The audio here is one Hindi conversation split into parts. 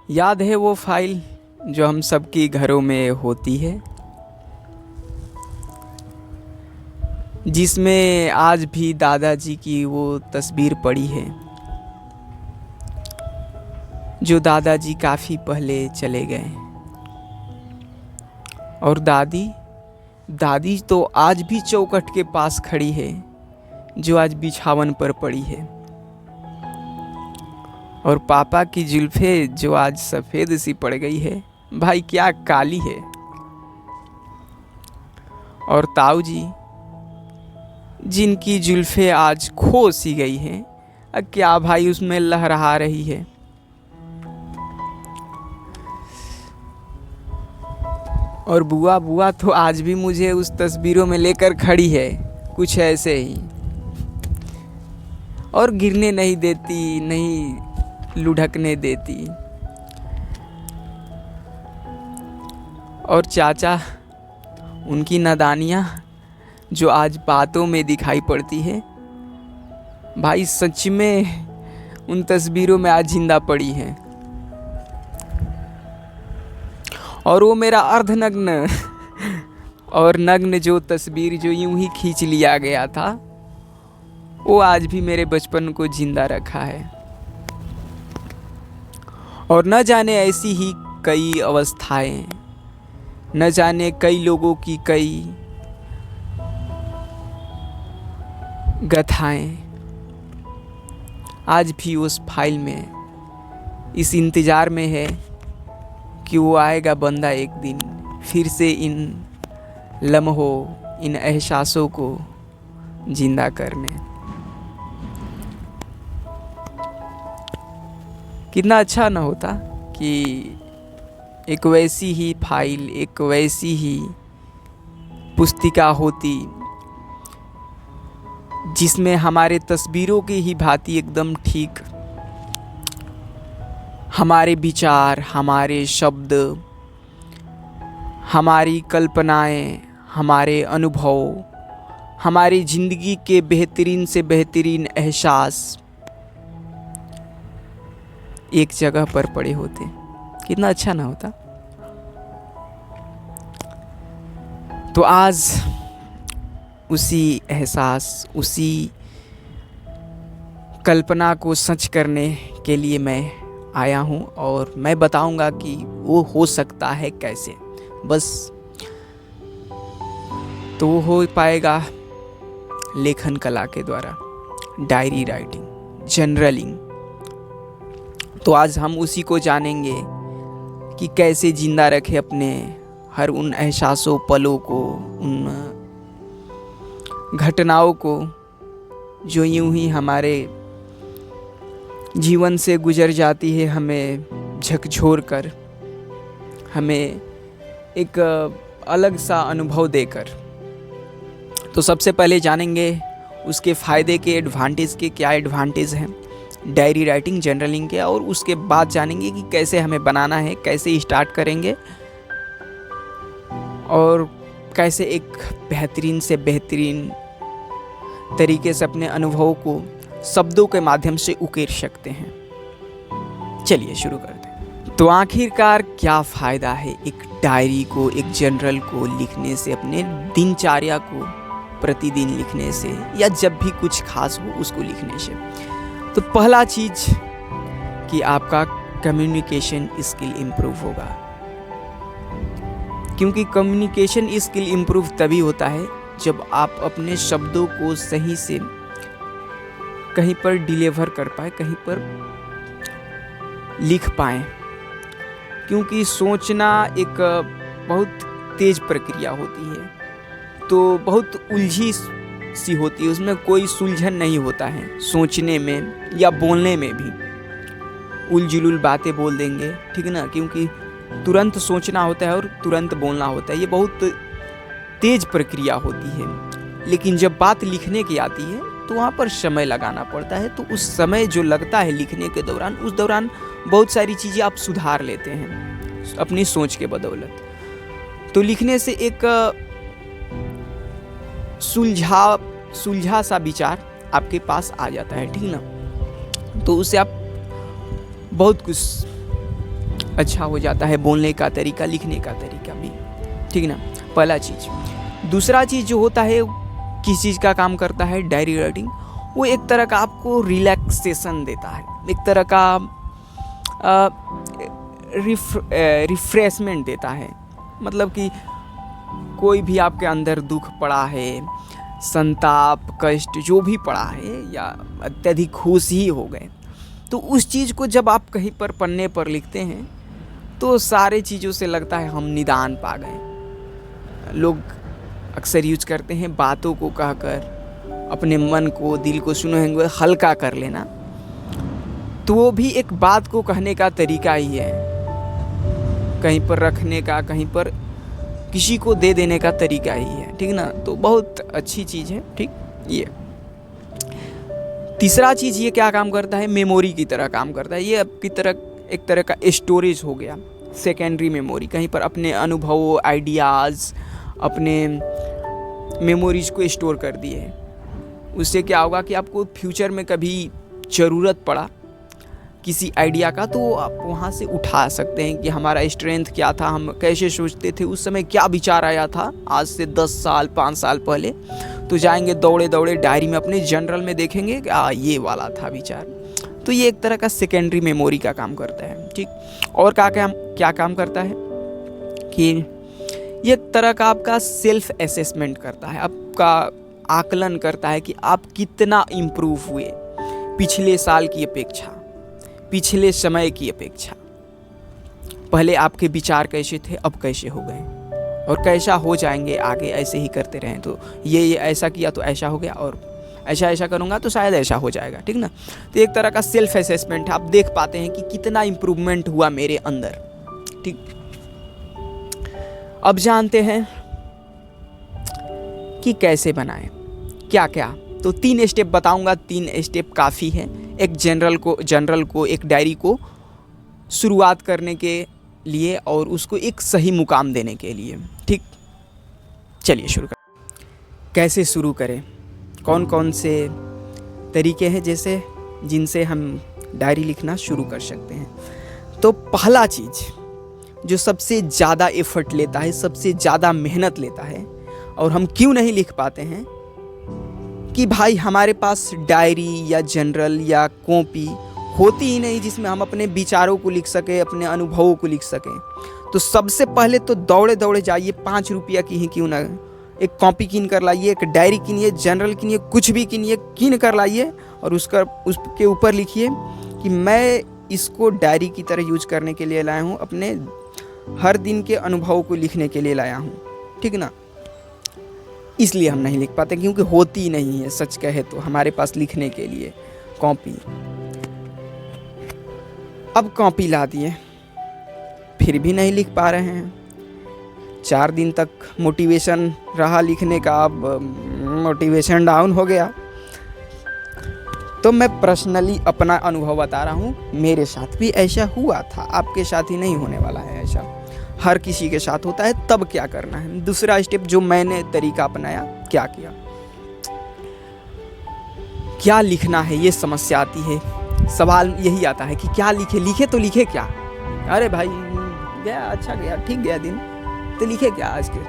याद है वो फाइल जो हम सबकी घरों में होती है, जिसमें आज भी दादाजी की वो तस्वीर पड़ी है, जो दादाजी काफ़ी पहले चले गए। और दादी तो आज भी चौखट के पास खड़ी है, जो आज बिछावन पर पड़ी है। और पापा की जुल्फ़े जो आज सफ़ेद सी पड़ गई है, भाई क्या काली है। और ताऊ जी जिनकी जुल्फ़े आज खो सी गई हैं, क्या भाई उसमें लहरा रही है। और बुआ तो आज भी मुझे उस तस्वीरों में लेकर खड़ी है, कुछ ऐसे ही, और गिरने नहीं देती, नहीं लुढ़कने देती। और चाचा, उनकी नादानियाँ जो आज बातों में दिखाई पड़ती है, भाई सच में उन तस्वीरों में आज जिंदा पड़ी है। और वो मेरा अर्धनग्न और नग्न जो तस्वीर जो यूं ही खींच लिया गया था, वो आज भी मेरे बचपन को जिंदा रखा है। और न जाने ऐसी ही कई अवस्थाएं, न जाने कई लोगों की कई गथाएं आज भी उस फाइल में इस इंतज़ार में है कि वो आएगा बंदा एक दिन फिर से इन लम्हों, इन एहसासों को जिंदा करने। कितना अच्छा ना होता कि एक वैसी ही फाइल, एक वैसी ही पुस्तिका होती जिसमें हमारे तस्वीरों की ही भांति एकदम ठीक हमारे विचार, हमारे शब्द, हमारी कल्पनाएं, हमारे अनुभव, हमारी ज़िंदगी के बेहतरीन से बेहतरीन एहसास एक जगह पर पड़े होते। कितना अच्छा ना होता। तो आज उसी एहसास, उसी कल्पना को सच करने के लिए मैं आया हूँ, और मैं बताऊंगा कि वो हो सकता है कैसे। बस तो वो हो पाएगा लेखन कला के द्वारा, डायरी राइटिंग, जर्नलिंग। तो आज हम उसी को जानेंगे कि कैसे जिंदा रखे अपने हर उन एहसासों, पलों को, उन घटनाओं को जो यूं ही हमारे जीवन से गुजर जाती है, हमें झकझोर कर, हमें एक अलग सा अनुभव देकर। तो सबसे पहले जानेंगे उसके फ़ायदे के, एडवांटेज के, क्या एडवांटेज हैं डायरी राइटिंग, जर्नलिंग के। और उसके बाद जानेंगे कि कैसे हमें बनाना है, कैसे स्टार्ट करेंगे, और कैसे एक बेहतरीन से बेहतरीन तरीके से अपने अनुभवों को शब्दों के माध्यम से उकेर सकते हैं। चलिए शुरू करते हैं। तो आखिरकार क्या फ़ायदा है एक डायरी को, एक जर्नल को लिखने से, अपने दिनचर्या को प्रतिदिन लिखने से, या जब भी कुछ खास हो उसको लिखने से? तो पहला चीज़ कि आपका कम्युनिकेशन स्किल इम्प्रूव होगा, क्योंकि कम्युनिकेशन स्किल इम्प्रूव तभी होता है जब आप अपने शब्दों को सही से कहीं पर डिलीवर कर पाए, कहीं पर लिख पाएँ। क्योंकि सोचना एक बहुत तेज प्रक्रिया होती है, तो बहुत उलझी सी होती है, उसमें कोई सुलझन नहीं होता है। सोचने में या बोलने में भी उलझुल बातें बोल देंगे, ठीक ना, क्योंकि तुरंत सोचना होता है और तुरंत बोलना होता है। ये बहुत तेज प्रक्रिया होती है। लेकिन जब बात लिखने की आती है तो वहाँ पर समय लगाना पड़ता है। तो उस समय जो लगता है लिखने के दौरान, उस दौरान बहुत सारी चीज़ें आप सुधार लेते हैं अपनी सोच के बदौलत। तो लिखने से एक सुलझा सा विचार आपके पास आ जाता है, ठीक ना। तो उससे आप बहुत कुछ अच्छा हो जाता है, बोलने का तरीका, लिखने का तरीका भी, ठीक ना, पहला चीज़। दूसरा चीज़ जो होता है, किस चीज़ का काम करता है डायरी राइटिंग, वो एक तरह का आपको रिलैक्सेशन देता है, एक तरह का रिफ्रेशमेंट देता है। मतलब कि कोई भी आपके अंदर दुख पड़ा है, संताप, कष्ट जो भी पड़ा है, या अत्यधिक खुश ही हो गए, तो उस चीज़ को जब आप कहीं पर पन्ने पर लिखते हैं तो सारे चीज़ों से लगता है हम निदान पा गए। लोग अक्सर यूज करते हैं बातों को कहकर अपने मन को, दिल को सुने हुए हल्का कर लेना, तो वो भी एक बात को कहने का तरीका ही है, कहीं पर रखने का, कहीं पर किसी को दे देने का तरीका ही है, ठीक ना। तो बहुत अच्छी चीज़ है, ठीक। ये तीसरा चीज़ ये क्या काम करता है, मेमोरी की तरह काम करता है। ये आपकी तरह एक तरह का स्टोरेज हो गया, सेकेंडरी मेमोरी, कहीं पर अपने अनुभव, आइडियाज़, अपने मेमोरीज को स्टोर कर दिए। उससे क्या होगा कि आपको फ्यूचर में कभी ज़रूरत पड़ा किसी आइडिया का, तो आप वहाँ से उठा सकते हैं कि हमारा स्ट्रेंथ क्या था, हम कैसे सोचते थे, उस समय क्या विचार आया था आज से 10 साल 5 साल पहले, तो जाएंगे दौड़े दौड़े डायरी में अपने जनरल में देखेंगे कि ये वाला था विचार। तो ये एक तरह का सेकेंडरी मेमोरी का काम करता है, ठीक। और क्या काम करता है कि ये एक तरह का आपका सेल्फ असेसमेंट करता है, आपका आकलन करता है कि आप कितना इम्प्रूव हुए पिछले साल की अपेक्षा, पिछले समय की अपेक्षा। पहले आपके विचार कैसे थे, अब कैसे हो गए, और कैसा हो जाएंगे आगे, ऐसे ही करते रहें तो ये ऐसा किया तो ऐसा हो गया, और ऐसा करूँगा तो शायद ऐसा हो जाएगा, ठीक ना। तो एक तरह का सेल्फ असेसमेंट है, आप देख पाते हैं कि कितना इम्प्रूवमेंट हुआ मेरे अंदर, ठीक। अब जानते हैं कि कैसे बनाएं, क्या क्या। तो 3 स्टेप बताऊंगा, 3 स्टेप काफ़ी है एक जनरल को एक डायरी को शुरुआत करने के लिए और उसको एक सही मुकाम देने के लिए, ठीक। चलिए शुरू करें। कैसे शुरू करें, कौन कौन से तरीके हैं जैसे जिनसे हम डायरी लिखना शुरू कर सकते हैं। तो पहला चीज़ जो सबसे ज़्यादा एफर्ट लेता है, सबसे ज़्यादा मेहनत लेता है, और हम क्यों नहीं लिख पाते हैं कि भाई हमारे पास डायरी या जनरल या कॉपी होती ही नहीं जिसमें हम अपने विचारों को लिख सकें, अपने अनुभवों को लिख सकें। तो सबसे पहले तो दौड़े दौड़े जाइए, 5 रुपया की ही क्यों ना एक कॉपी कीन कर लाइए, एक डायरी किनिए, जनरल किनिए, कुछ भी किनिए, कीन कर लाइए, और उसके ऊपर लिखिए कि मैं इसको डायरी की तरह यूज करने के लिए लाया हूँ, अपने हर दिन के अनुभवों को लिखने के लिए लाया हूँ, ठीक ना। इसलिए हम नहीं लिख पाते क्योंकि होती नहीं है, सच कहे तो हमारे पास लिखने के लिए कॉपी। अब कॉपी ला दिए, फिर भी नहीं लिख पा रहे हैं। 4 दिन तक मोटिवेशन रहा लिखने का, अब मोटिवेशन डाउन हो गया। तो मैं पर्सनली अपना अनुभव बता रहा हूँ, मेरे साथ भी ऐसा हुआ था, आपके साथ ही नहीं होने वाला है ऐसा, हर किसी के साथ होता है। तब क्या करना है, दूसरा स्टेप जो मैंने तरीका अपनाया, क्या किया, क्या लिखना है, ये समस्या आती है। सवाल यही आता है कि क्या लिखे तो लिखे क्या। अरे भाई गया, अच्छा गया, ठीक गया दिन, तो लिखे क्या आज के।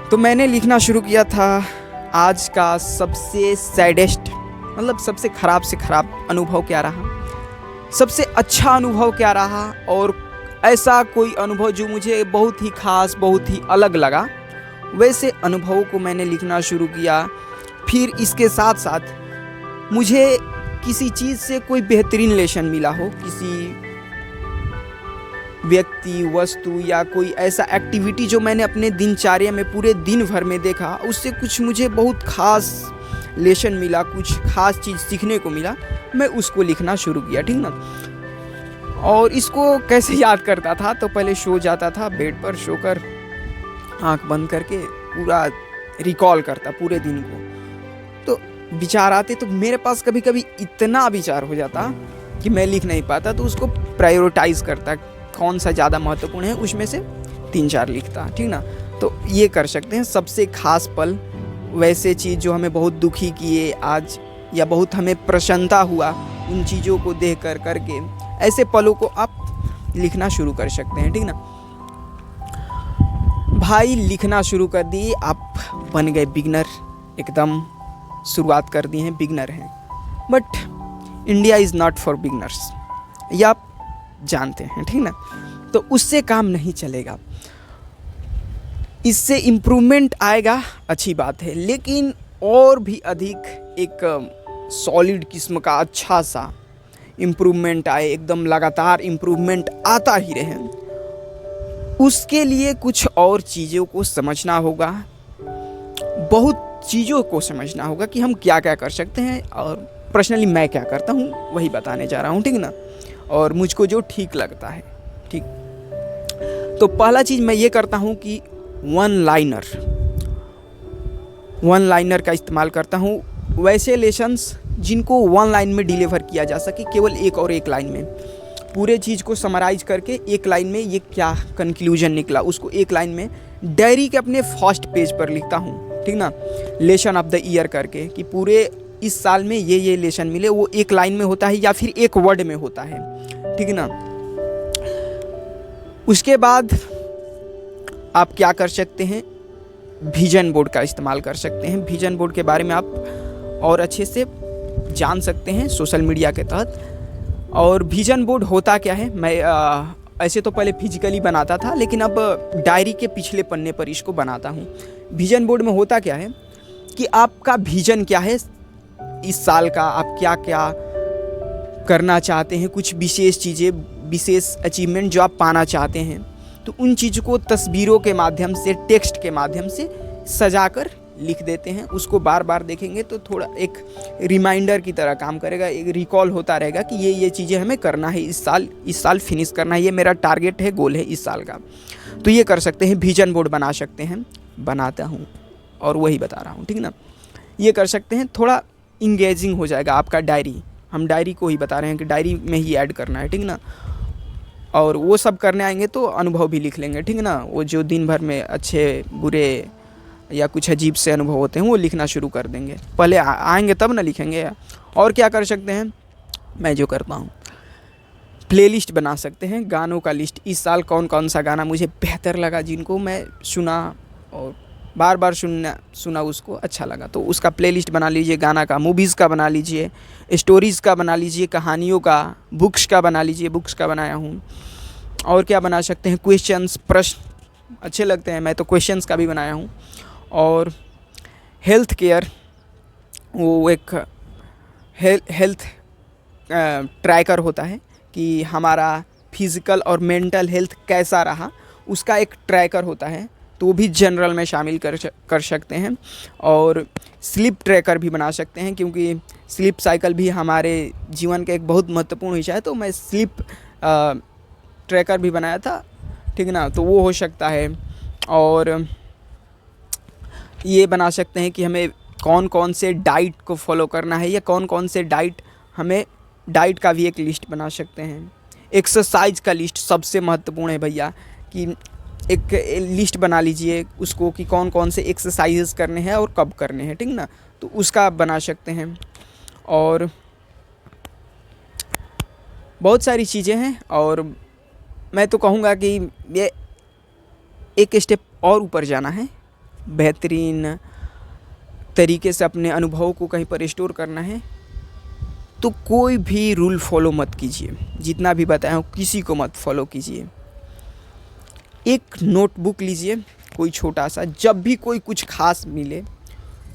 तो मैंने लिखना शुरू किया था आज का सबसे सैडेस्ट, मतलब सबसे खराब से खराब अनुभव क्या रहा, सबसे अच्छा अनुभव क्या रहा, और ऐसा कोई अनुभव जो मुझे बहुत ही खास, बहुत ही अलग लगा, वैसे अनुभवों को मैंने लिखना शुरू किया। फिर इसके साथ साथ मुझे किसी चीज़ से कोई बेहतरीन लेसन मिला हो, किसी व्यक्ति, वस्तु या कोई ऐसा एक्टिविटी जो मैंने अपने दिनचर्या में पूरे दिन भर में देखा, उससे कुछ मुझे बहुत खास लेसन मिला, कुछ खास चीज़ सीखने को मिला, मैं उसको लिखना शुरू किया, ठीक ना। और इसको कैसे याद करता था, तो पहले सो जाता था बेड पर, सोकर आंख बंद करके पूरा रिकॉल करता पूरे दिन को। तो विचार आते, तो मेरे पास कभी कभी इतना विचार हो जाता कि मैं लिख नहीं पाता, तो उसको प्रायोरिटाइज करता, कौन सा ज़्यादा महत्वपूर्ण है, उसमें से 3-4 लिखता, ठीक ना। तो ये कर सकते हैं। सबसे खास पल, वैसे चीज़ जो हमें बहुत दुखी किए आज, या बहुत हमें प्रसन्नता हुआ उन चीज़ों को देख करके, ऐसे पलों को आप लिखना शुरू कर सकते हैं, ठीक ना। भाई लिखना शुरू कर दिए, आप बन गए बिगनर, एकदम शुरुआत कर दी हैं, बिगनर हैं। But India is not for beginners, ये आप जानते हैं, ठीक ना। तो उससे काम नहीं चलेगा, इससे इम्प्रूवमेंट आएगा, अच्छी बात है, लेकिन और भी अधिक एक सॉलिड किस्म का अच्छा सा इम्प्रूवमेंट आए, एकदम लगातार इम्प्रूवमेंट आता ही रहे, उसके लिए कुछ और चीज़ों को समझना होगा, बहुत चीज़ों को समझना होगा कि हम क्या क्या कर सकते हैं। और पर्सनली मैं क्या करता हूँ वही बताने जा रहा हूँ, ठीक ना, और मुझको जो ठीक लगता है, ठीक। तो पहला चीज़ मैं ये करता हूँ कि वन लाइनर का इस्तेमाल करता हूँ। वैसे लेसन्स जिनको वन लाइन में डिलीवर किया जा सके, केवल एक लाइन में, पूरे चीज़ को समराइज करके एक लाइन में ये क्या कंक्लूजन निकला उसको एक लाइन में डायरी के अपने फर्स्ट पेज पर लिखता हूँ, ठीक ना, लेसन ऑफ द ईयर करके, कि पूरे इस साल में ये लेसन मिले, वो एक लाइन में होता है या फिर एक वर्ड में होता है, ठीक ना। उसके बाद आप क्या कर सकते हैं, विजन बोर्ड का इस्तेमाल कर सकते हैं। विजन बोर्ड के बारे में आप और अच्छे से जान सकते हैं सोशल मीडिया के तहत। और विजन बोर्ड होता क्या है, मैं ऐसे तो पहले फिजिकली बनाता था, लेकिन अब डायरी के पिछले पन्ने पर इसको बनाता हूँ। विजन बोर्ड में होता क्या है कि आपका विजन क्या है इस साल का, आप क्या क्या करना चाहते हैं, कुछ विशेष चीज़ें, विशेष अचीवमेंट जो आप पाना चाहते हैं, तो उन चीज़ों को तस्वीरों के माध्यम से, टेक्स्ट के माध्यम से सजाकर लिख देते हैं। उसको बार बार देखेंगे तो थोड़ा एक रिमाइंडर की तरह काम करेगा, एक रिकॉल होता रहेगा कि ये चीज़ें हमें करना है इस साल फिनिश करना है, ये मेरा टारगेट है, गोल है इस साल का। तो ये कर सकते हैं, विजन बोर्ड बना सकते हैं, बनाता हूँ और वही बता रहा हूँ, ठीक ना। ये कर सकते हैं, थोड़ा इंगेजिंग हो जाएगा आपका डायरी, हम डायरी को ही बता रहे हैं कि डायरी में ही ऐड करना है, ठीक ना। और वो सब करने आएंगे तो अनुभव भी लिख लेंगे, ठीक ना। वो जो दिन भर में अच्छे बुरे या कुछ अजीब से अनुभव होते हैं वो लिखना शुरू कर देंगे, पहले आएंगे तब ना लिखेंगे। और क्या कर सकते हैं, मैं जो करता हूँ, प्लेलिस्ट बना सकते हैं, गानों का लिस्ट, इस साल कौन कौन सा गाना मुझे बेहतर लगा, जिनको मैं सुना और बार बार सुना उसको अच्छा लगा, तो उसका प्लेलिस्ट बना लीजिए, गाना का, मूवीज़ का बना लीजिए, स्टोरीज़ का बना लीजिए, कहानियों का, बुक्स का बना लीजिए, बुक्स का बनाया हूँ। और क्या बना सकते हैं, क्वेश्चंस, प्रश्न अच्छे लगते हैं, मैं तो क्वेश्चंस का भी बनाया हूँ। और हेल्थ केयर, वो एक हेल्थ ट्रैकर होता है कि हमारा फिज़िकल और मेंटल हेल्थ कैसा रहा, उसका एक ट्रैकर होता है, तो वो भी जनरल में शामिल कर सकते हैं। और स्लीप ट्रैकर भी बना सकते हैं, क्योंकि स्लीप साइकिल भी हमारे जीवन का एक बहुत महत्वपूर्ण हिस्सा है, तो मैं स्लीप ट्रैकर भी बनाया था, ठीक ना, तो वो हो सकता है। और ये बना सकते हैं कि हमें कौन कौन से डाइट को फॉलो करना है, या कौन कौन से डाइट का भी एक लिस्ट बना सकते हैं। एक्सरसाइज का लिस्ट सबसे महत्वपूर्ण है भैया, कि एक लिस्ट बना लीजिए उसको कि कौन कौन से एक्सरसाइजेस करने हैं और कब करने हैं, ठीक ना, तो उसका आप बना सकते हैं। और बहुत सारी चीज़ें हैं, और मैं तो कहूँगा कि ये एक स्टेप और ऊपर जाना है, बेहतरीन तरीके से अपने अनुभव को कहीं पर स्टोर करना है, तो कोई भी रूल फॉलो मत कीजिए, जितना भी बताया हूँ किसी को मत फॉलो कीजिए। एक नोटबुक लीजिए कोई छोटा सा, जब भी कोई कुछ खास मिले,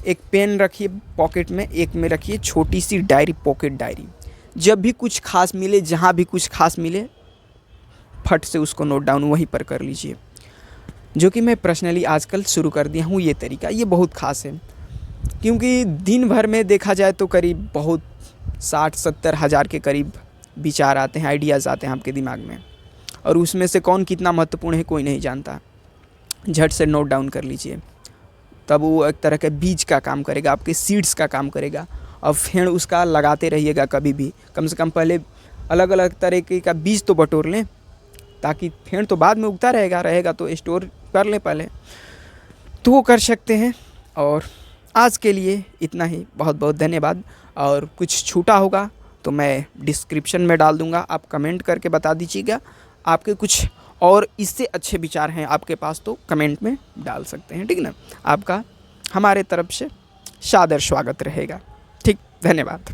एक पेन रखिए पॉकेट में, एक में रखिए छोटी सी डायरी, पॉकेट डायरी, जब भी कुछ खास मिले, जहाँ भी कुछ खास मिले, फट से उसको नोट डाउन वहीं पर कर लीजिए, जो कि मैं पर्सनली आजकल शुरू कर दिया हूँ। ये तरीका ये बहुत ख़ास है, क्योंकि दिन भर में देखा जाए तो करीब बहुत 60-70 हज़ार के करीब विचार आते हैं, आइडियाज़ आते हैं आपके दिमाग में, और उसमें से कौन कितना महत्वपूर्ण है कोई नहीं जानता। झट से नोट डाउन कर लीजिए, तब वो एक तरह के बीज का काम करेगा, आपके सीड्स का काम करेगा, और फिर उसका लगाते रहिएगा कभी भी। कम से कम पहले अलग अलग तरीके का बीज तो बटोर लें, ताकि फिर तो बाद में उगता रहेगा तो स्टोर कर लें पहले, तो वो कर सकते हैं। और आज के लिए इतना ही, बहुत बहुत धन्यवाद। और कुछ छूटा होगा तो मैं डिस्क्रिप्शन में डाल दूँगा, आप कमेंट करके बता दीजिएगा, आपके कुछ और इससे अच्छे विचार हैं आपके पास तो कमेंट में डाल सकते हैं, ठीक ना। आपका हमारे तरफ से सादर स्वागत रहेगा। ठीक, धन्यवाद।